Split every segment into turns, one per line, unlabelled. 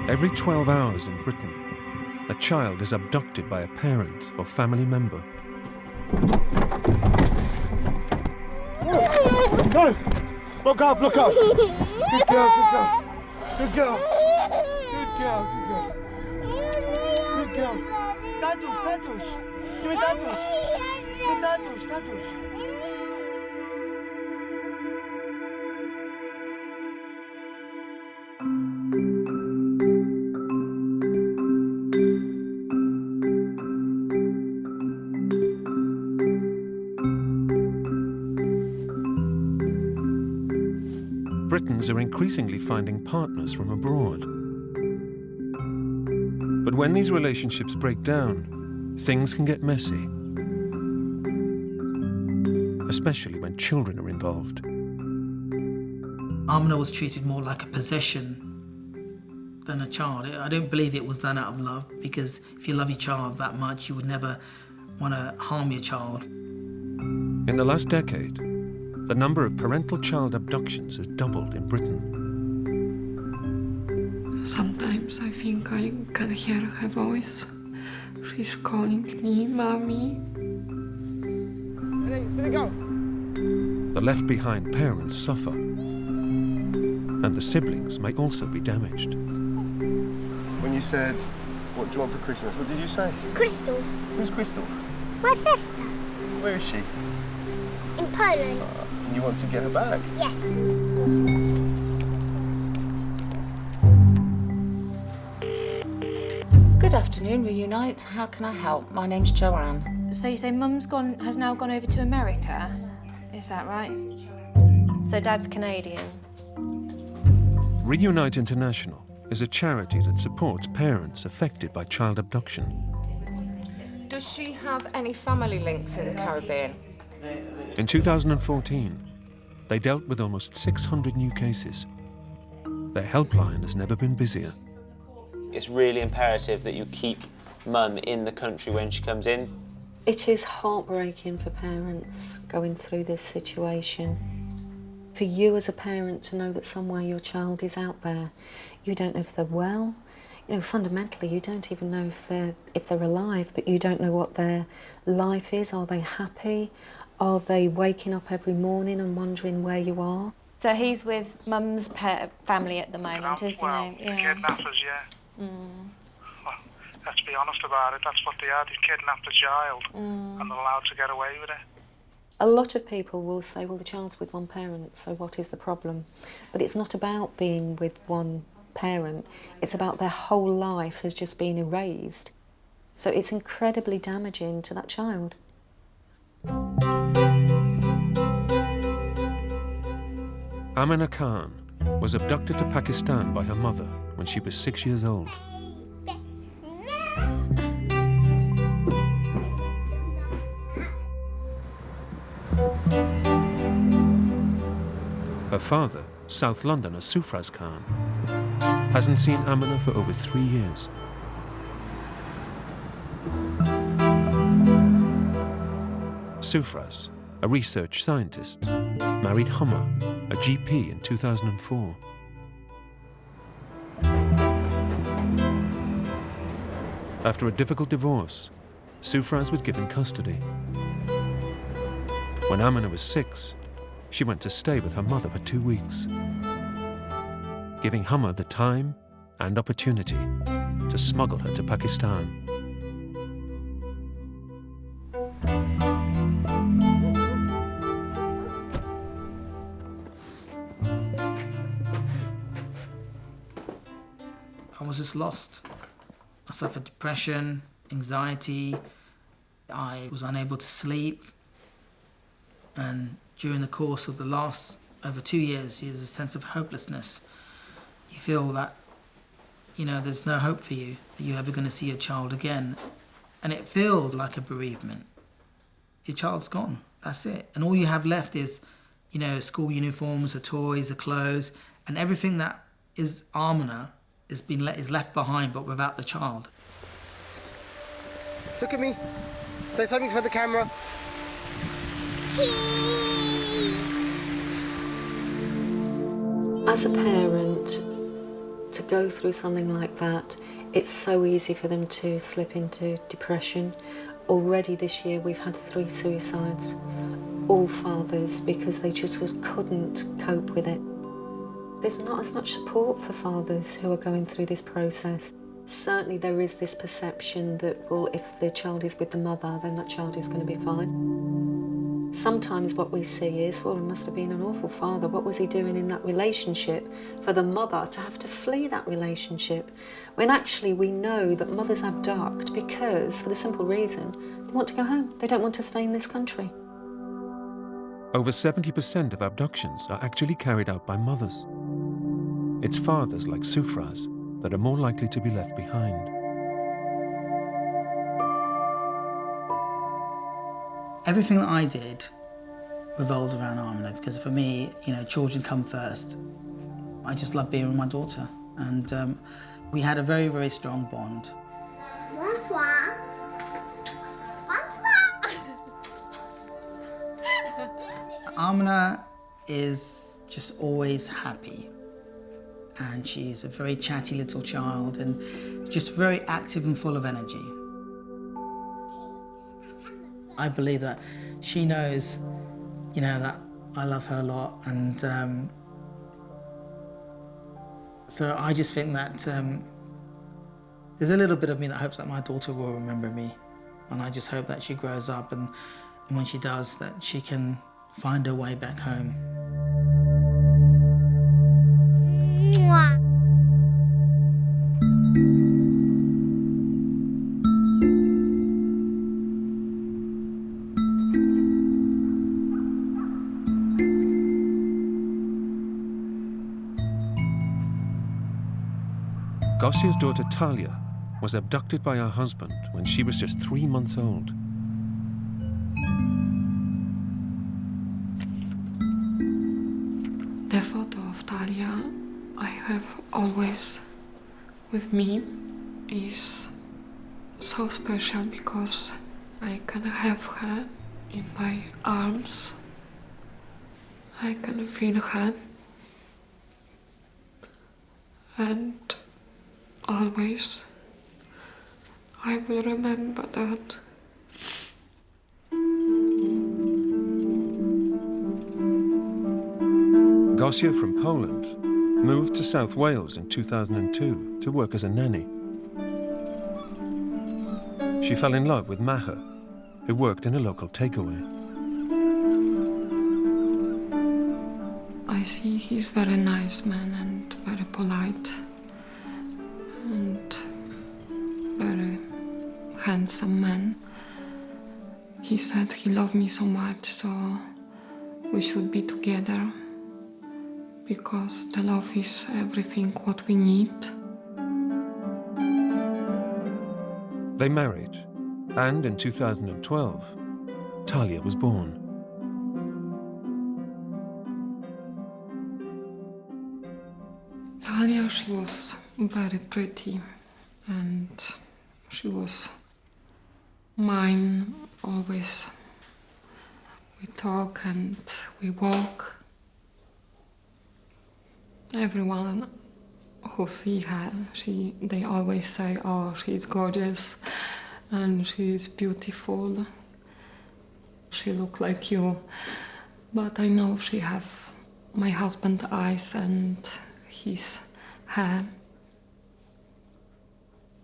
Every 12 hours in Britain, a child is abducted by a parent or family member.
Go! Look up, look up! Good girl, good girl. Good girl. Good girl, good girl. Good girl. Tatus, tatus. Give me tatus. Give me tatus, tatus.
Britons are increasingly finding partners from abroad. But when these relationships break down, things can get messy, especially when children are involved.
Aminah was treated more like a possession than a child. I don't believe it was done out of love, because if you love your child that much, you would never want to harm your child.
In the last decade, the number of parental child abductions has doubled in Britain.
Sometimes I think I can hear her voice. She's calling me, Mommy.
Steady, go.
The left-behind parents suffer, and the siblings may also be damaged.
When you said, what do you want for Christmas, what did you say?
Crystal.
Who's Crystal?
My sister.
Where is she?
In Poland.
You want to get her back?
Yes.
Good afternoon, Reunite. How can I help? My name's Joanne.
So you say Mum's has now gone over to America? Is that right? So Dad's Canadian?
Reunite International is a charity that supports parents affected by child abduction.
Does she have any family links in the Caribbean?
In 2014, they dealt with almost 600 new cases. Their helpline has never been busier.
It's really imperative that you keep Mum in the country when she comes in.
It is heartbreaking for parents going through this situation. For you as a parent to know that somewhere your child is out there, you don't know if they're well. You know, fundamentally, you don't even know if they're alive, but you don't know what their life is. Are they happy? Are they waking up every morning and wondering where you are?
So he's with Mum's family at the moment, isn't
well,
he?
The kidnappers, yeah. Well, let's be honest about it, that's what they are. They kidnapped a child and they're allowed to get away with it.
A lot of people will say, well, the child's with one parent, so what is the problem? But it's not about being with one parent. It's about their whole life has just been erased. So it's incredibly damaging to that child.
Aminah Khan was abducted to Pakistan by her mother when she was 6 years old. Her father, South Londoner Sufraz Khan, hasn't seen Aminah for over 3 years. Sufraz, a research scientist, married Hummer, a GP, in 2004. After a difficult divorce, Sufraz was given custody. When Aminah was 6, she went to stay with her mother for 2 weeks, giving Hummer the time and opportunity to smuggle her to Pakistan.
I was just lost. I suffered depression, anxiety. I was unable to sleep. And during the course of the last over 2 years, there's a sense of hopelessness. You feel that, you know, there's no hope for you, that you're ever going to see your child again. And it feels like a bereavement. Your child's gone, that's it. And all you have left is, you know, school uniforms, the toys, the clothes, and everything that is Aminah is left behind, but without the child.
Look at me. Say something for the camera.
Cheese.
As a parent, to go through something like that, it's so easy for them to slip into depression. Already this year we've had 3 suicides, all fathers, because they just couldn't cope with it. There's not as much support for fathers who are going through this process. Certainly there is this perception that, well, if the child is with the mother, then that child is going to be fine. Sometimes what we see is, well, it must have been an awful father. What was he doing in that relationship for the mother to have to flee that relationship? When actually we know that mothers abduct because, for the simple reason, they want to go home. They don't want to stay in this country.
Over 70% of abductions are actually carried out by mothers. It's fathers like Sufraz that are more likely to be left behind.
Everything that I did revolved around Aminah, because for me, you know, children come first. I just love being with my daughter, and we had a very, very strong bond.
Bonsoir.
Aminah is just always happy, and she's a very chatty little child and just very active and full of energy. I believe that she knows, you know, that I love her a lot, and so I just think that there's a little bit of me that hopes that my daughter will remember me, and I just hope that she grows up, and when she does, that she can find her way back home.
Gossia's daughter Talia was abducted by her husband when she was just 3 months old.
The photo of Talia I have always with me is so special because I can have her in my arms. I can feel her, and always I will remember that.
Gossia from Poland moved to South Wales in 2002 to work as a nanny. She fell in love with Maher, who worked in a local takeaway.
I see he's very nice man and very polite and very handsome man. He said he loved me so much, so we should be together because the love is everything what we need.
They married, and in 2012, Talia was born.
Talia, she was very pretty and she was mine always. We talk and we walk. Everyone who see her, they always say, oh, she's gorgeous and she's beautiful. She look like you. But I know she have my husband's eyes and his hair.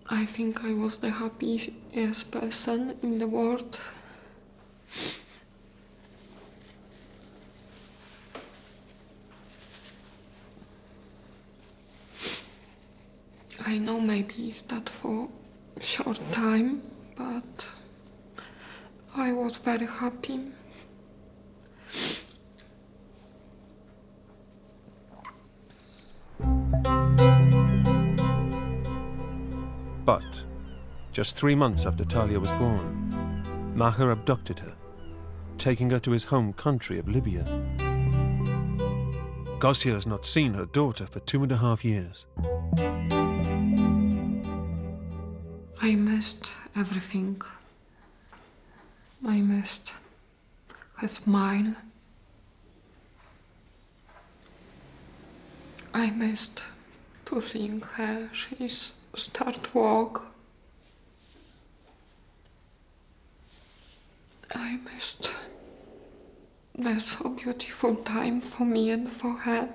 I think I was the happiest person in the world. I know maybe it's that for a short time, but I was very happy.
But just 3 months after Talia was born, Maher abducted her, taking her to his home country of Libya. Gossia has not seen her daughter for 2.5 years.
I missed everything. I missed her smile. I missed to seeing her. She's start to walk. I missed the so beautiful time for me and for her.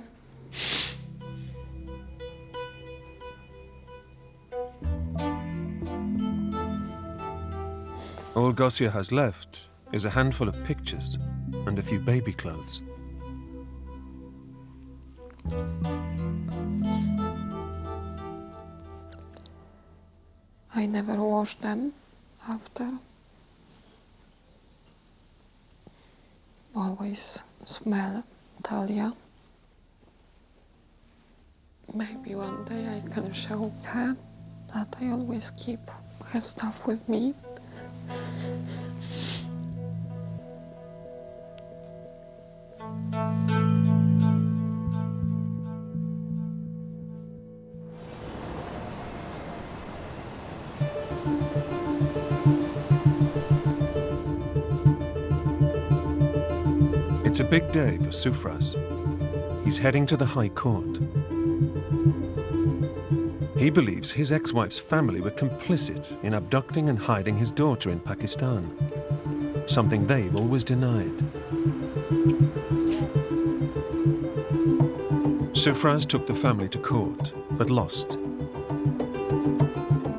All Gosia has left is a handful of pictures and a few baby clothes.
I never washed them after. Always smell Talia. Maybe one day I can show her that I always keep her stuff with me.
It's a big day for Sufraz. He's heading to the High Court. He believes his ex-wife's family were complicit in abducting and hiding his daughter in Pakistan, something they've always denied. Sufraz took the family to court, but lost.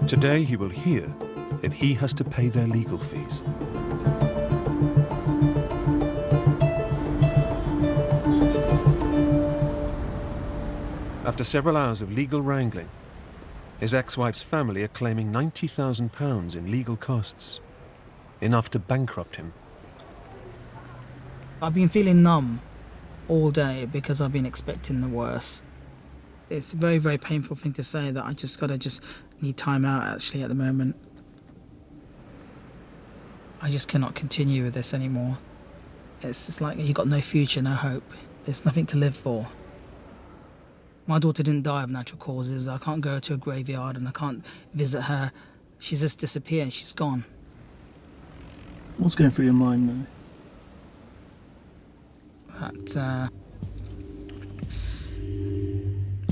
Today he will hear if he has to pay their legal fees. After several hours of legal wrangling, his ex-wife's family are claiming £90,000 in legal costs, enough to bankrupt him.
I've been feeling numb all day because I've been expecting the worst. It's a very, very painful thing to say that I just need time out actually at the moment. I just cannot continue with this anymore. It's just like you've got no future, no hope. There's nothing to live for. My daughter didn't die of natural causes. I can't go to a graveyard and I can't visit her. She's just disappeared. She's gone.
What's going through your mind now?
That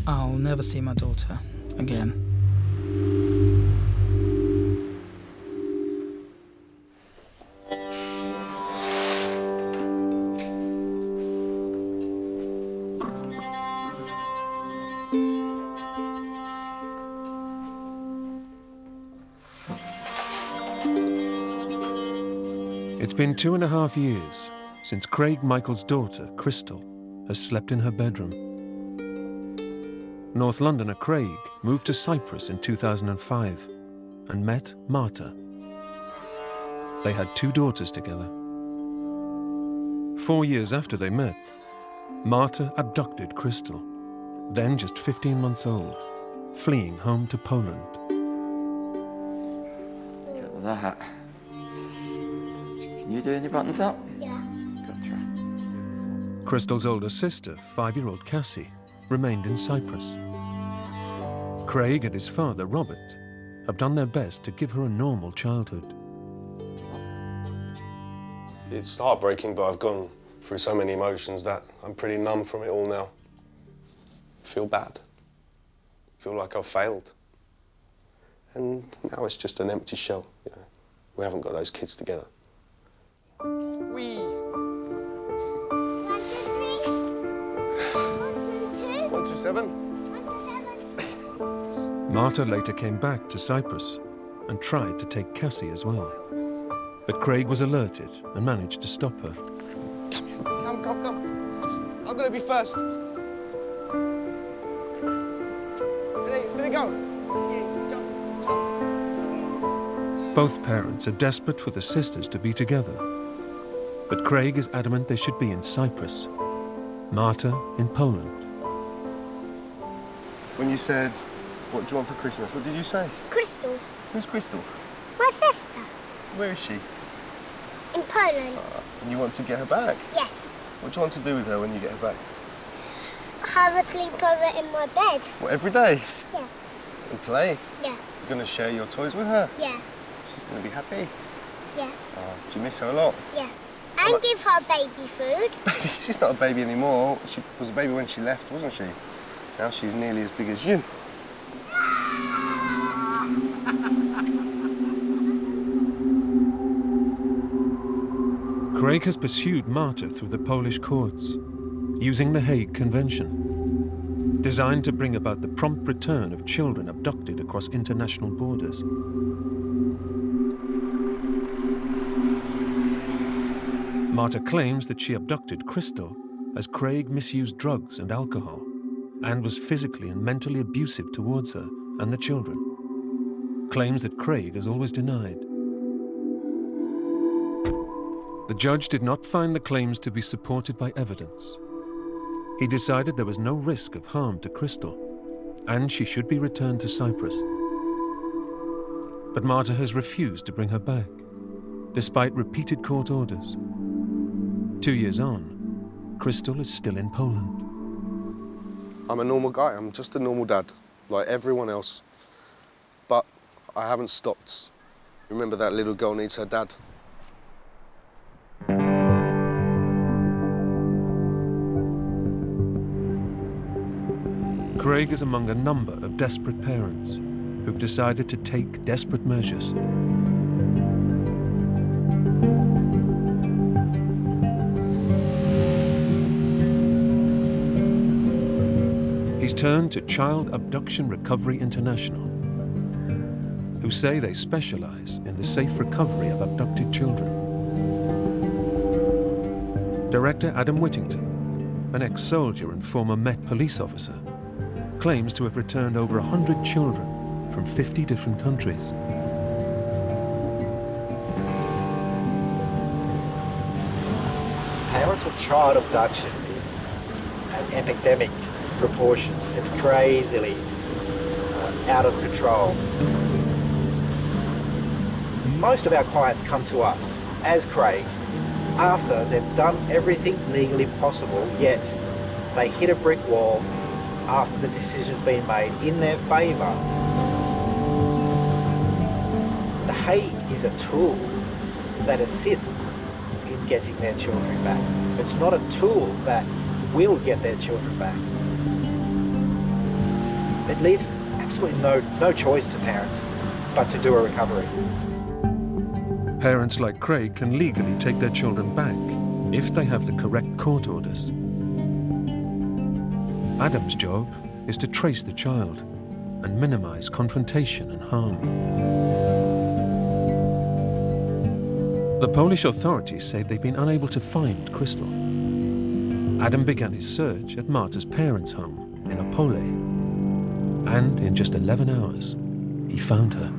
I'll never see my daughter again.
It's been 2.5 years since Craig Michael's daughter, Crystal, has slept in her bedroom. North Londoner Craig moved to Cyprus in 2005 and met Marta. They had 2 daughters together. 4 years after they met, Marta abducted Crystal, then just 15 months old, fleeing home to Poland.
Get that. Can you do any buttons up?
Yeah.
Gotcha.
Crystal's older sister, 5-year-old Cassie, remained in Cyprus. Craig and his father, Robert, have done their best to give her a normal childhood.
It's heartbreaking, but I've gone through so many emotions that I'm pretty numb from it all now. I feel bad. I feel like I've failed. And now it's just an empty shell, you know. We haven't got those kids together. Wee. 1, 2, 7.
Marta later came back to Cyprus and tried to take Cassie as well. But Craig was alerted and managed to stop her.
Come. I'm gonna be first. Steady, go. Yeah, jump.
Both parents are desperate for the sisters to be together. But Craig is adamant they should be in Cyprus, Marta in Poland.
When you said, what do you want for Christmas, what did you say?
Crystal.
Who's Crystal?
My sister.
Where is she?
In Poland.
And you want to get her back?
Yes.
What do you want to do with her when you get her back?
Have a sleepover in my bed.
What, every day?
Yeah.
And play?
Yeah.
You're going to share your toys with her?
Yeah.
She's going to be happy?
Yeah.
Do you miss her a lot?
Yeah. And give her baby food.
She's not a baby anymore. She was a baby when she left, wasn't she? Now she's nearly as big as you.
Craig has pursued Marta through the Polish courts, using the Hague Convention, designed to bring about the prompt return of children abducted across international borders. Marta claims that she abducted Crystal as Craig misused drugs and alcohol and was physically and mentally abusive towards her and the children. Claims that Craig has always denied. The judge did not find the claims to be supported by evidence. He decided there was no risk of harm to Crystal, and she should be returned to Cyprus. But Marta has refused to bring her back, despite repeated court orders. 2 years on, Crystal is still in Poland.
I'm a normal guy. I'm just a normal dad, like everyone else. But I haven't stopped. Remember, that little girl needs her dad.
Craig is among a number of desperate parents who've decided to take desperate measures. He's turned to Child Abduction Recovery International, who say they specialize in the safe recovery of abducted children. Director Adam Whittington, an ex-soldier and former Met police officer, claims to have returned over 100 children from 50 different countries.
Parental child abduction is an epidemic proportions. It's crazily out of control. Most of our clients come to us as Craig after they've done everything legally possible, yet they hit a brick wall after the decision's been made in their favour. The Hague is a tool that assists in getting their children back. It's not a tool that will get their children back. It leaves absolutely no choice to parents but to do a recovery.
Parents like Craig can legally take their children back if they have the correct court orders. Adam's job is to trace the child and minimize confrontation and harm. The Polish authorities say they've been unable to find Crystal. Adam began his search at Marta's parents' home in Opole, and in just 11 hours, he found her.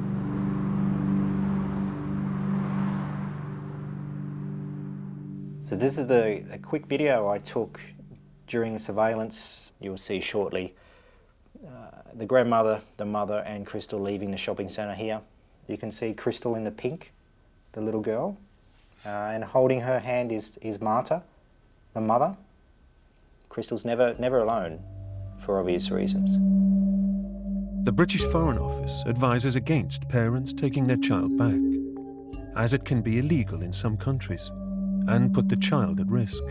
So this is a quick video I took during surveillance. You'll see shortly the grandmother, the mother and Crystal leaving the shopping centre here. You can see Crystal in the pink, the little girl, and holding her hand is Marta, the mother. Crystal's never alone for obvious reasons.
The British Foreign Office advises against parents taking their child back, as it can be illegal in some countries and put the child at risk.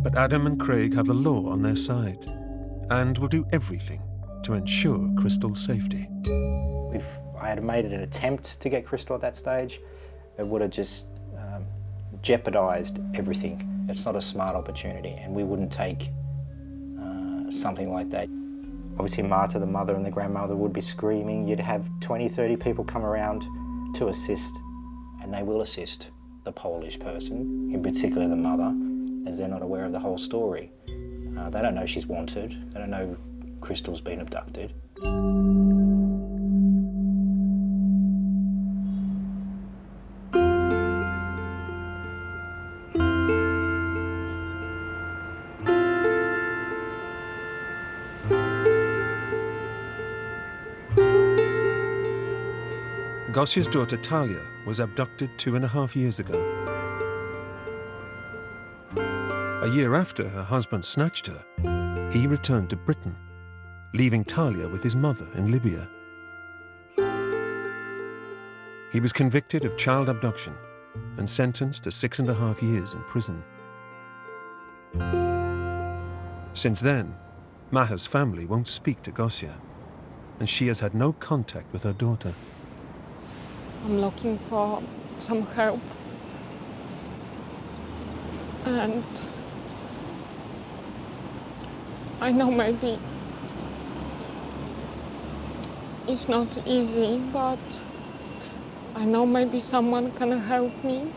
But Adam and Craig have the law on their side and will do everything to ensure Crystal's safety.
If I had made an attempt to get Crystal at that stage, it would have just jeopardised everything. It's not a smart opportunity, and we wouldn't take something like that. Obviously Marta, the mother and the grandmother would be screaming. You'd have 20, 30 people come around to assist, and they will assist the Polish person, in particular the mother, as they're not aware of the whole story. They don't know she's wanted. They don't know Crystal's been abducted.
Gosia's daughter Talia was abducted 2.5 years ago. A year after her husband snatched her, he returned to Britain, leaving Talia with his mother in Libya. He was convicted of child abduction and sentenced to 6.5 years in prison. Since then, Maha's family won't speak to Gosia, and she has had no contact with her daughter.
I'm looking for some help. And I know maybe it's not easy, but I know maybe someone can help me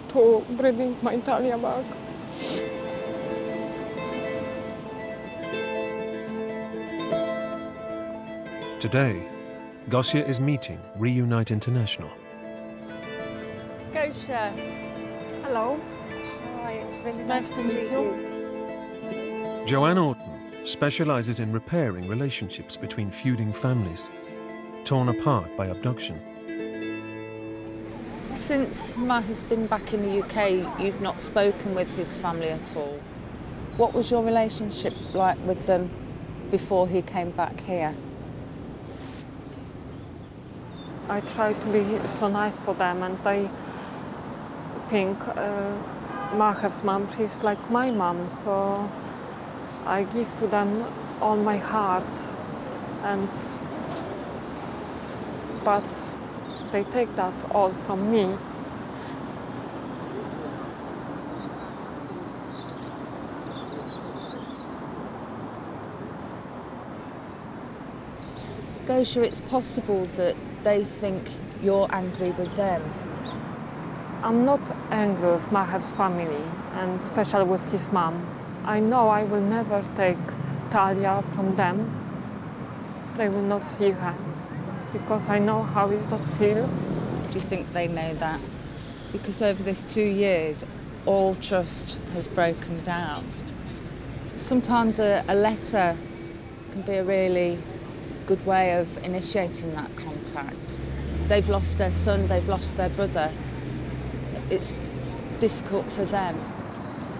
to bring my Talia back.
Today, Gosia is meeting Reunite International.
Gosia.
Hello.
Hi, it's really
Nice to meet you.
Joanne Orton specializes in repairing relationships between feuding families, torn apart by abduction.
Since Matt has been back in the UK, you've not spoken with his family at all. What was your relationship like with them before he came back here?
I try to be so nice for them, and I think Maha's mom, she's like my mom, so I give to them all my heart, but they take that all from me.
Gosia, it's possible that they think you're angry with them.
I'm not angry with Maha's family, and especially with his mom. I know I will never take Talia from them. They will not see her, because I know how it does feel.
Do you think they know that? Because over this 2 years, all trust has broken down. Sometimes a letter can be a really good way of initiating that contact. They've lost their son, they've lost their brother. It's difficult for them.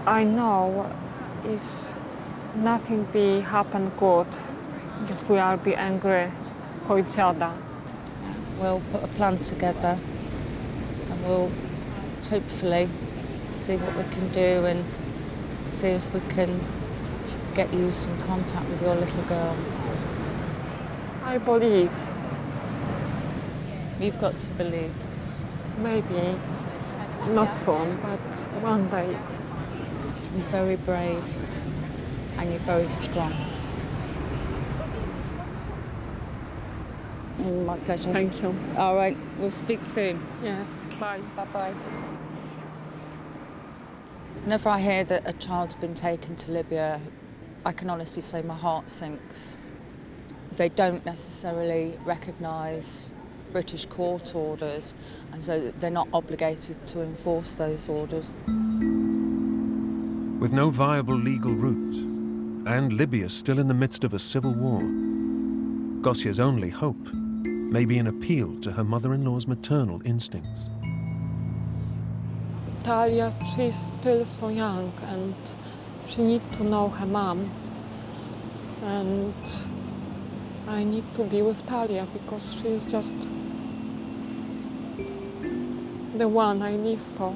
I know it's nothing be happen good if we are be angry for each other.
We'll put a plan together and we'll hopefully see what we can do and see if we can get you some contact with your little girl.
I believe.
You've got to believe.
Maybe not soon, but one day.
You're very brave and you're very strong. My pleasure.
Thank you.
All right, we'll speak soon.
Yes, bye.
Bye-bye. Whenever I hear that a child's been taken to Libya, I can honestly say my heart sinks. They don't necessarily recognise British court orders, and so they're not obligated to enforce those orders.
With no viable legal route, and Libya still in the midst of a civil war, Gosia's only hope may be an appeal to her mother-in-law's maternal instincts.
Talia, she's still so young, and she needs to know her mom. And I need to be with Talia because she's just the one I live for.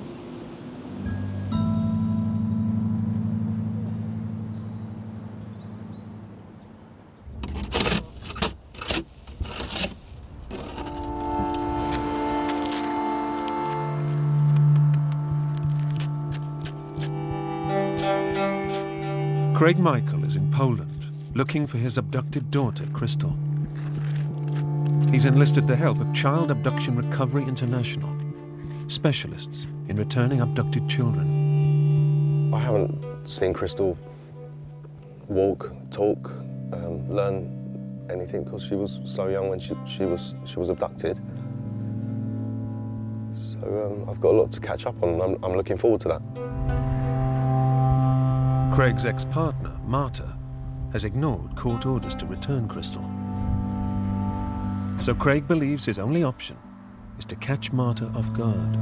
Craig Michael is in Poland, looking for his abducted daughter, Crystal. He's enlisted the help of Child Abduction Recovery International, specialists in returning abducted children.
I haven't seen Crystal walk, talk, learn anything because she was so young when she was abducted. So I've got a lot to catch up on, and I'm looking forward to that.
Craig's ex-partner, Marta, has ignored court orders to return Crystal. So Craig believes his only option is to catch Marta off guard.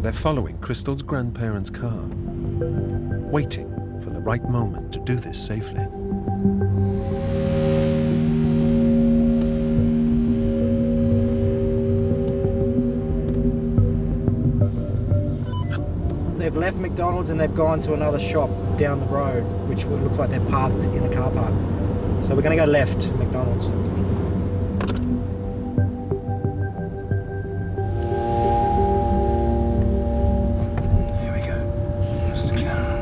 They're following Crystal's grandparents' car, waiting for the right moment to do this safely.
they've left McDonald's and they've gone to another shop down the road, which looks like they're parked in a car park. So we're going to go left, McDonald's. There we go. There's the car.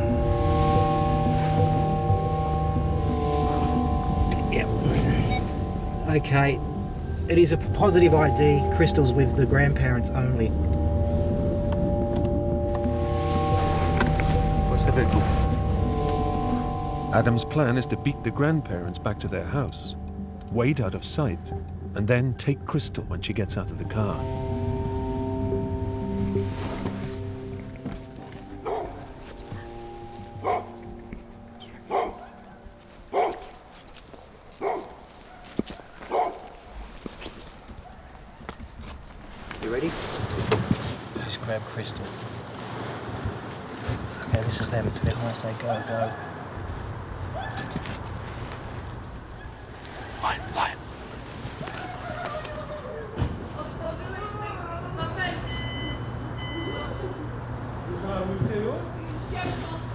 Yep, listen. Okay, it is a positive ID. Crystal's with the grandparents only.
Where's the vehicle?
Adam's plan is to beat the grandparents back to their house, wait out of sight, and then take Crystal when she gets out of the car.
You ready? Just grab Crystal. Okay, this is them. When I say go, go. Light.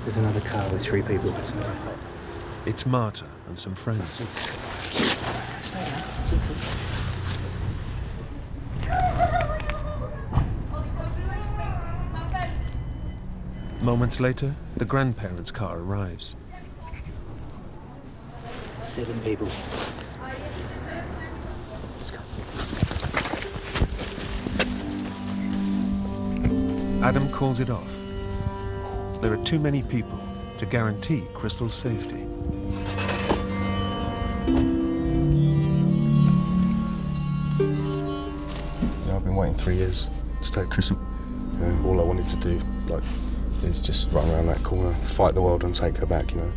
There's another car with 3 people.
It's Marta and some friends.
Stay down. It's okay.
Moments later, the grandparents' car arrives.
7 people. Let's go.
Adam calls it off. There are too many people to guarantee Crystal's safety.
Yeah, I've been waiting 3 years to take Crystal. All I wanted to do, is just run around that corner, fight the world and take her back, you know.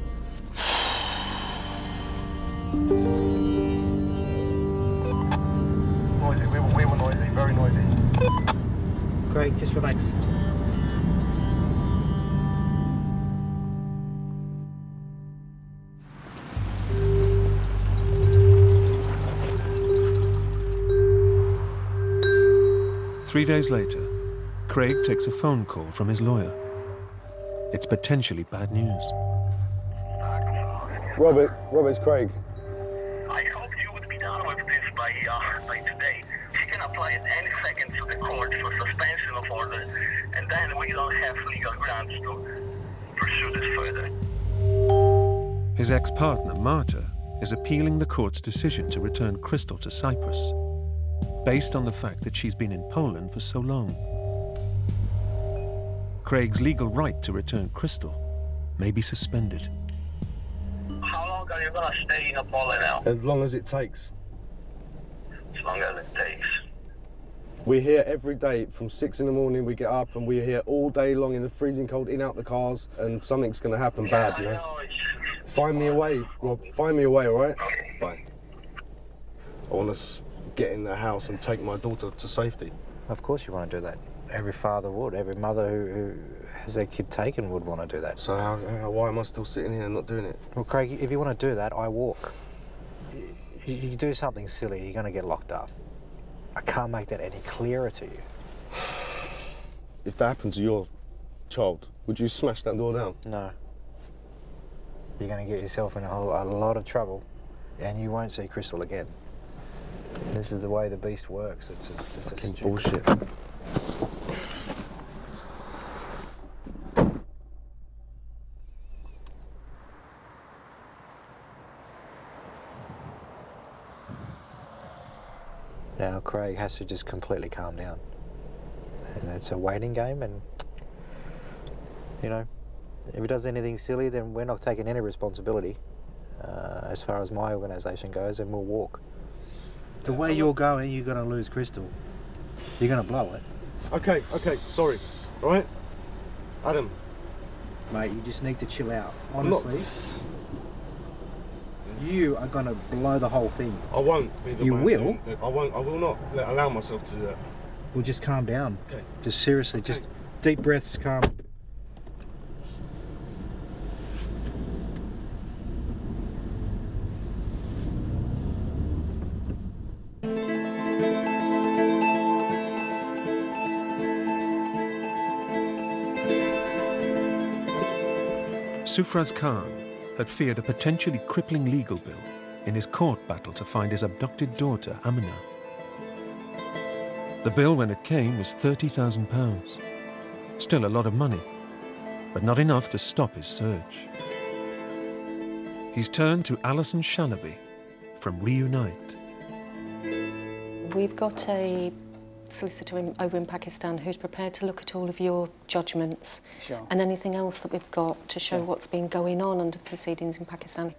Noisy, we were noisy, very noisy.
Craig, just relax.
Three days later, Craig takes a phone call from his lawyer. It's potentially bad news.
Robert, it's Craig.
I hope you would be done with this by today. She can apply at any second to the court for suspension of order, and then we don't have legal grounds to pursue this further.
His ex-partner, Marta, is appealing the court's decision to return Crystal to Cyprus, based on the fact that she's been in Poland for so long. Craig's legal right to return Crystal may be suspended.
How long are you gonna stay in Poland now?
As long as it takes.
As long as it takes.
We're here every day from 6 in the morning. We get up and we're here all day long in the freezing cold, in out the cars, and something's going to happen bad, you know. Find me a way, Rob. Find me a way, all right?
Okay.
Bye. I want to get in the house and take my daughter to safety.
Of course you want to do that. Every father would. Every mother who has their kid taken would want to do that.
So why am I still sitting here and not doing it?
Well, Craig, if you want to do that, I walk. You do something silly, you're going to get locked up. I can't make that any clearer to you.
If that happened to your child, would you smash that door down?
No. You're going to get yourself in a lot of trouble, and you won't see Crystal again. This is the way the beast works. It's
fucking bullshit.
Now Craig has to just completely calm down. And it's a waiting game, and, you know, if he does anything silly, then we're not taking any responsibility as far as my organisation goes, and we'll walk. The way you're going, you're going to lose Crystal. You're going to blow it.
Okay, sorry. All right? Adam.
Mate, you just need to chill out. Honestly, you are going to blow the whole thing.
I won't be the
You
man
will?
doing that. I will not allow myself to do that.
Well, just calm down.
Okay.
Just seriously, just deep breaths, calm.
Sufraz Khan had feared a potentially crippling legal bill in his court battle to find his abducted daughter, Aminah. The bill, when it came, was £30,000. Still a lot of money, but not enough to stop his search. He's turned to Alison Shalaby from Reunite.
We've got a solicitor over in Pakistan who's prepared to look at all of your judgments and anything else that we've got to show what's been going on under the proceedings in Pakistan.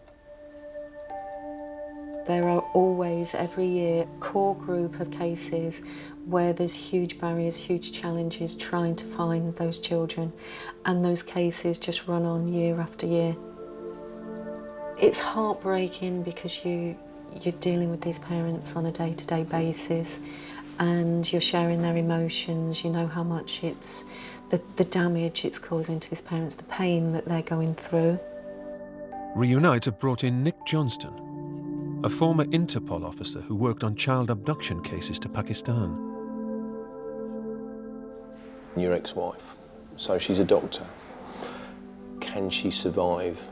There are always, every year, a core group of cases where there's huge barriers, huge challenges trying to find those children, and those cases just run on year after year. It's heartbreaking because you're dealing with these parents on a day-to-day basis, and you're sharing their emotions. You know how much it's the damage it's causing to these parents, the pain that they're going through.
Reunite have brought in Nick Johnston, a former Interpol officer who worked on child abduction cases to Pakistan.
Your ex-wife, so she's a doctor. Can she survive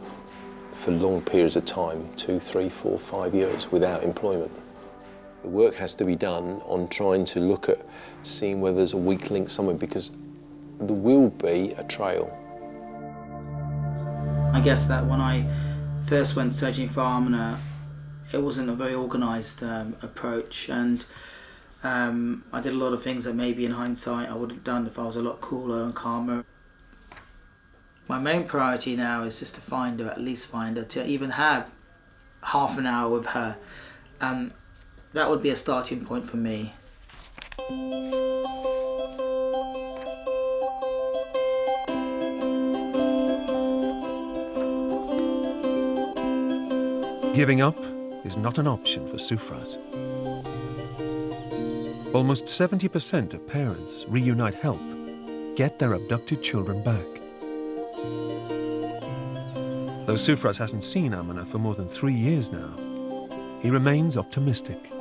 for long periods of time, 2, 3, 4, 5 years, without employment? The work has to be done on trying to look at seeing whether there's a weak link somewhere, because there will be a trail.
I guess that when I first went searching for Aminah, it wasn't a very organised approach, and I did a lot of things that maybe in hindsight I would have done if I was a lot cooler and calmer. My main priority now is just to find her, at least find her, to even have half an hour with her. That would be a starting point for me.
Giving up is not an option for Sufraz. Almost 70% of parents Reunite help get their abducted children back. Though Sufraz hasn't seen Aminah for more than 3 years now, he remains optimistic.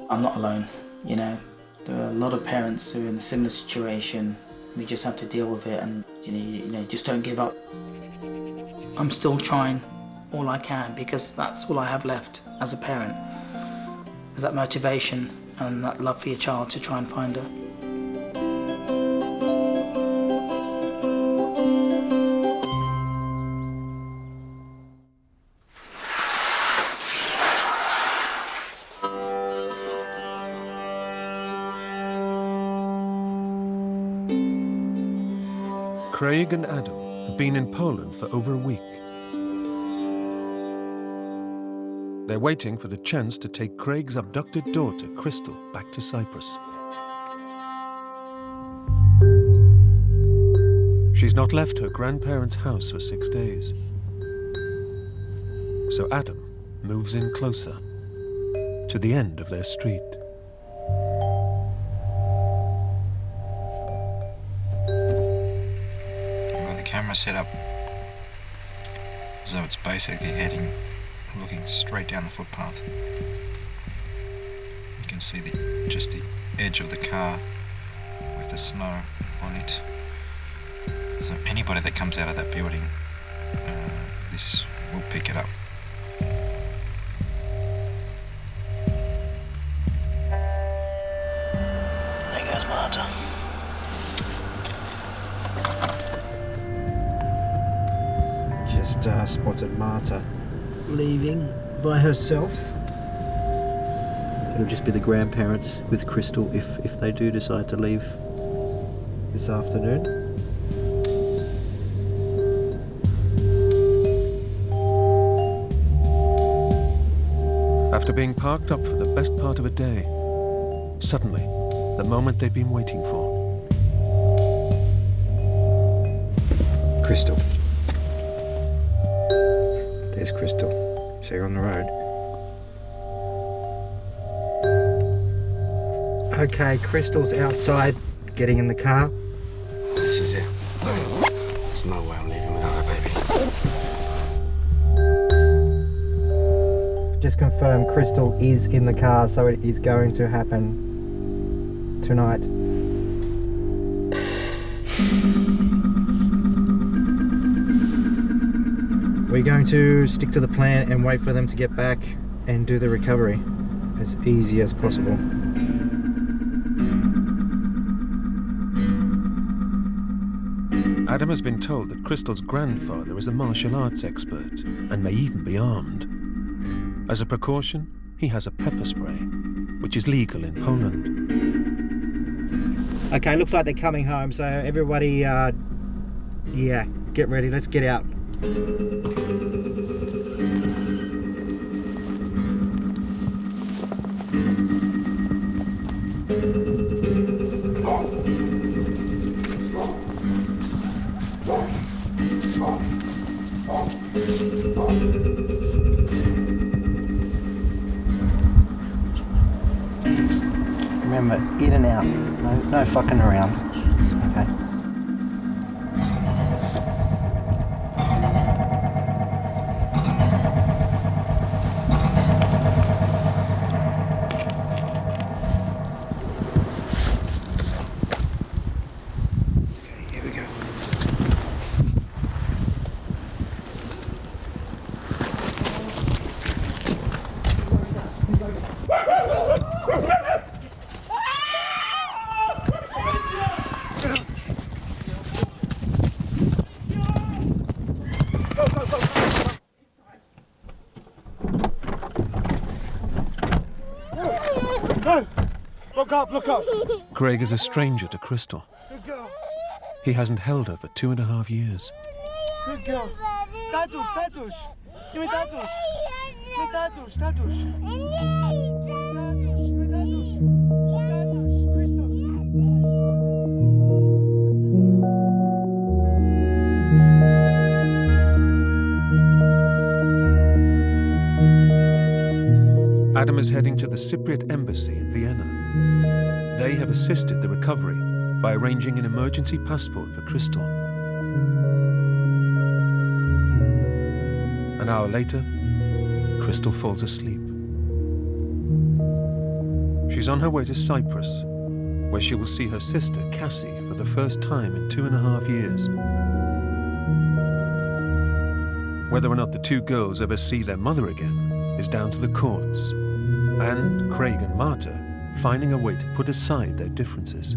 I'm not alone, you know. There are a lot of parents who are in a similar situation. We just have to deal with it, and you know, just don't give up. I'm still trying all I can, because that's all I have left as a parent, is that motivation and that love for your child to try and find her.
Craig and Adam have been in Poland for over a week. They're waiting for the chance to take Craig's abducted daughter, Crystal, back to Cyprus. She's not left her grandparents' house for 6 days. So Adam moves in closer, to the end of their street.
I've got the camera set up so it's basically looking straight down the footpath. You can see just the edge of the car with the snow on it. So anybody that comes out of that building, this will pick it up.
There goes Marta.
Just spotted Marta leaving by herself. It'll just be the grandparents with Crystal if they do decide to leave this afternoon.
After being parked up for the best part of a day, suddenly, the moment they've been waiting for.
Crystal. There's Crystal. See her on the road. Okay, Crystal's outside, getting in the car.
This is it. There's no way I'm leaving without that baby.
Just confirm Crystal is in the car, so it is going to happen tonight. We're going to stick to the plan and wait for them to get back and do the recovery as easy as possible.
Adam has been told that Crystal's grandfather is a martial arts expert and may even be armed. As a precaution, he has a pepper spray, which is legal in Poland.
Okay, looks like they're coming home, so everybody, yeah, get ready, let's get out. Remember, in and out, no fucking around. Okay. Here we go.
Look up.
Craig is a stranger to Crystal.
Good girl.
He hasn't held her for 2.5 years.
Good girl. Status. Give me status.
Adam is heading to the Cypriot embassy in Vienna. They have assisted the recovery by arranging an emergency passport for Crystal. An hour later, Crystal falls asleep. She's on her way to Cyprus, where she will see her sister, Cassie, for the first time in 2.5 years. Whether or not the two girls ever see their mother again is down to the courts, and Craig and Marta finding a way to put aside their differences.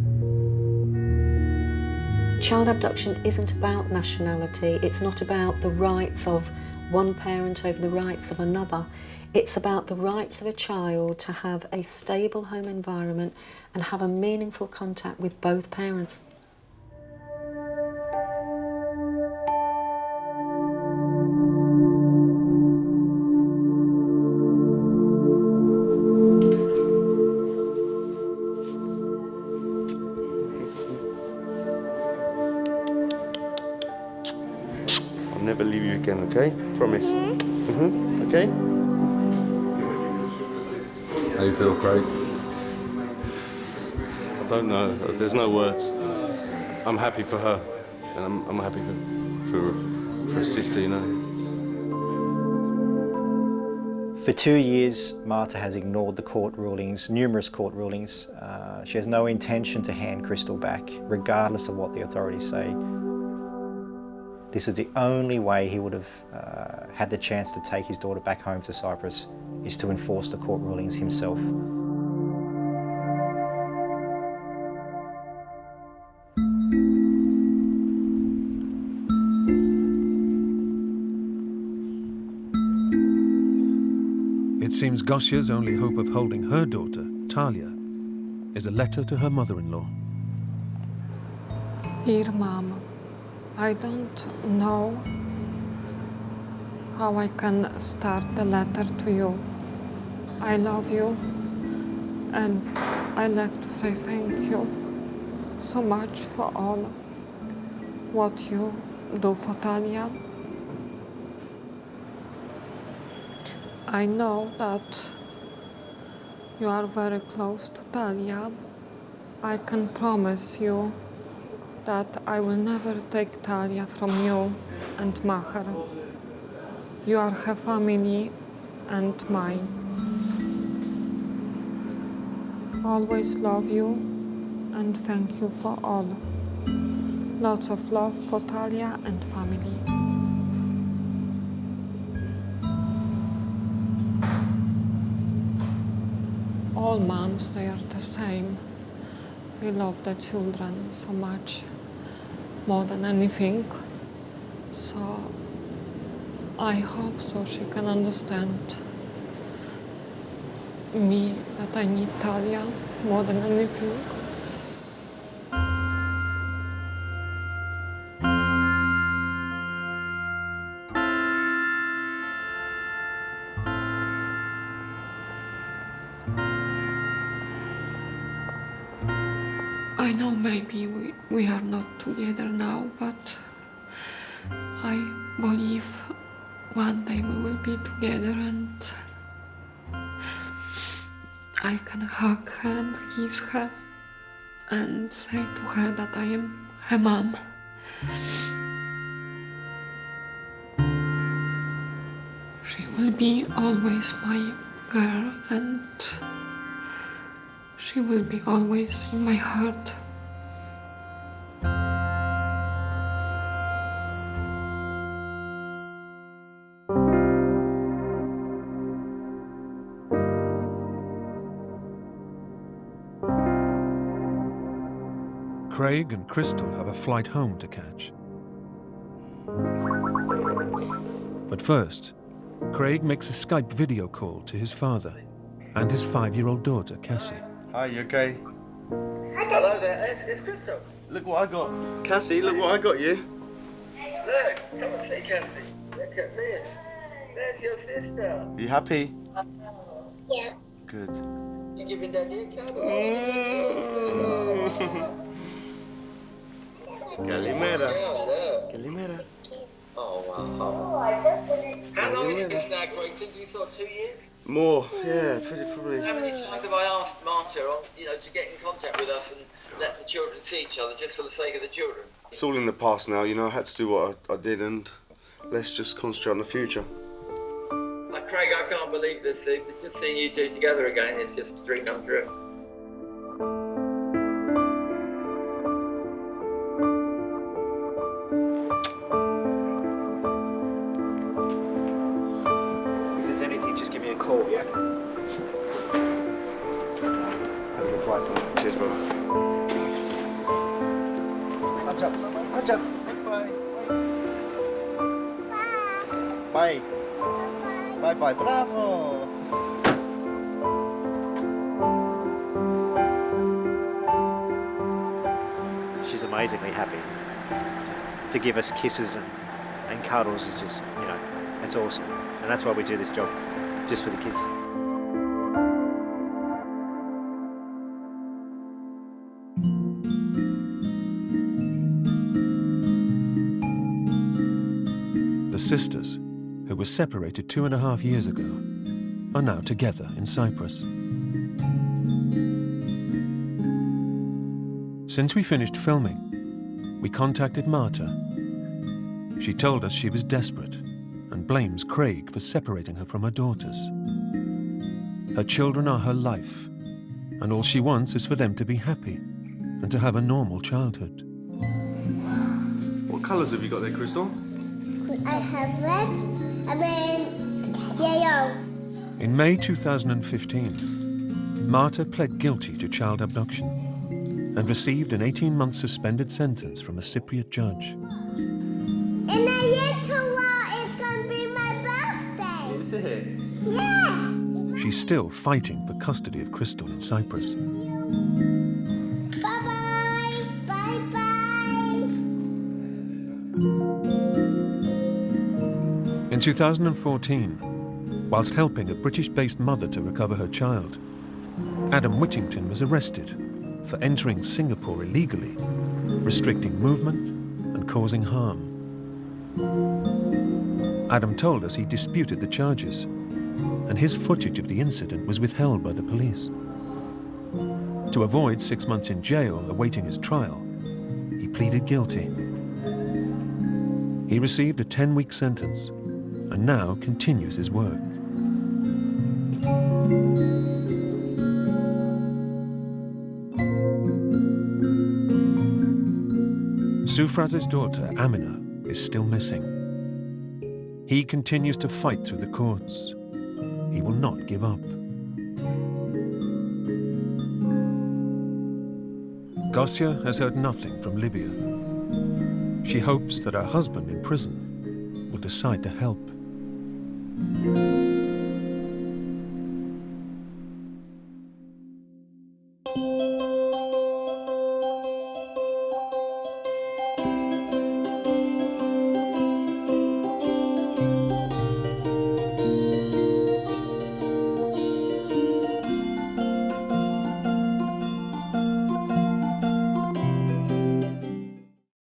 Child abduction isn't about nationality. It's not about the rights of one parent over the rights of another. It's about the rights of a child to have a stable home environment and have a meaningful contact with both parents.
Never leave you again, okay? Promise. Okay?
How you feel, Craig?
I don't know. There's no words. I'm happy for her, and I'm happy for her sister, you know.
For 2 years, Marta has ignored the court rulings, numerous court rulings. She has no intention to hand Crystal back, regardless of what the authorities say. This is the only way he would have had the chance to take his daughter back home to Cyprus, is to enforce the court rulings himself.
It seems Gosya's only hope of holding her daughter, Talia, is a letter to her mother-in-law.
Dear Mama, I don't know how I can start the letter to you. I love you, and I like to say thank you so much for all what you do for Talia. I know that you are very close to Talia. I can promise you that I will never take Talia from you and Maher. You are her family and mine. Always love you and thank you for all. Lots of love for Talia and family. all moms, they are the same. They love their children so much, more than anything. So I hope so she can understand me, that I need Talia more than anything. I know maybe we are not together now, but I believe one day we will be together and I can hug her and kiss her and say to her that I am her mom. She will be always my girl and she will be always in my heart.
Craig and Crystal have a flight home to catch. But first, Craig makes a Skype video call to his father and his 5-year-old daughter, Cassie.
Hi, you okay?
Hello there, it's Crystal.
Look what I got. Cassie, look what I got you.
Look, come and see Cassie. Look at this. There's your sister.
Are you happy?
Yeah.
Good.
You're giving Daddy a cuddle.
Calimera. Calimera.
Oh, wow. How long is this now, Craig? Since we saw 2 years?
More, yeah, probably.
How many times have I asked Marta, to get in contact with us and let the children see each other just for the sake of the children?
It's all in the past now, I had to do what I did and let's just concentrate on the future.
Craig, I can't believe this. Just seeing you two together again, it's just a dream come true.
If there's anything, just give me a call, yeah? Have a good flight.
Cheers, brother.
Watch up, watch up.
Bye. Bye. Bye-bye, bravo!
She's amazingly happy. To give us kisses and cuddles is just, that's awesome. And that's why we do this job, just for the kids.
The sisters, who were separated 2.5 years ago, are now together in Cyprus. Since we finished filming, we contacted Marta. She told us she was desperate and blames Craig for separating her from her daughters. Her children are her life, and all she wants is for them to be happy and to have a normal childhood.
What colours have you got there, Crystal?
I have red and then yellow.
In May 2015, Marta pled guilty to child abduction and received an 18-month suspended sentence from a Cypriot judge.
In a little while, it's going to be my birthday.
Is it?
Yeah.
She's still fighting for custody of Crystal in Cyprus.
Bye-bye. Bye-bye.
In 2014, whilst helping a British-based mother to recover her child, Adam Whittington was arrested for entering Singapore illegally, restricting movement and causing harm. Adam told us he disputed the charges, and his footage of the incident was withheld by the police. To avoid 6 months in jail awaiting his trial, he pleaded guilty. He received a 10-week sentence and now continues his work. Sufraz's daughter, Aminah, is still missing. He continues to fight through the courts. He will not give up. Gosia has heard nothing from Libya. She hopes that her husband in prison will decide to help.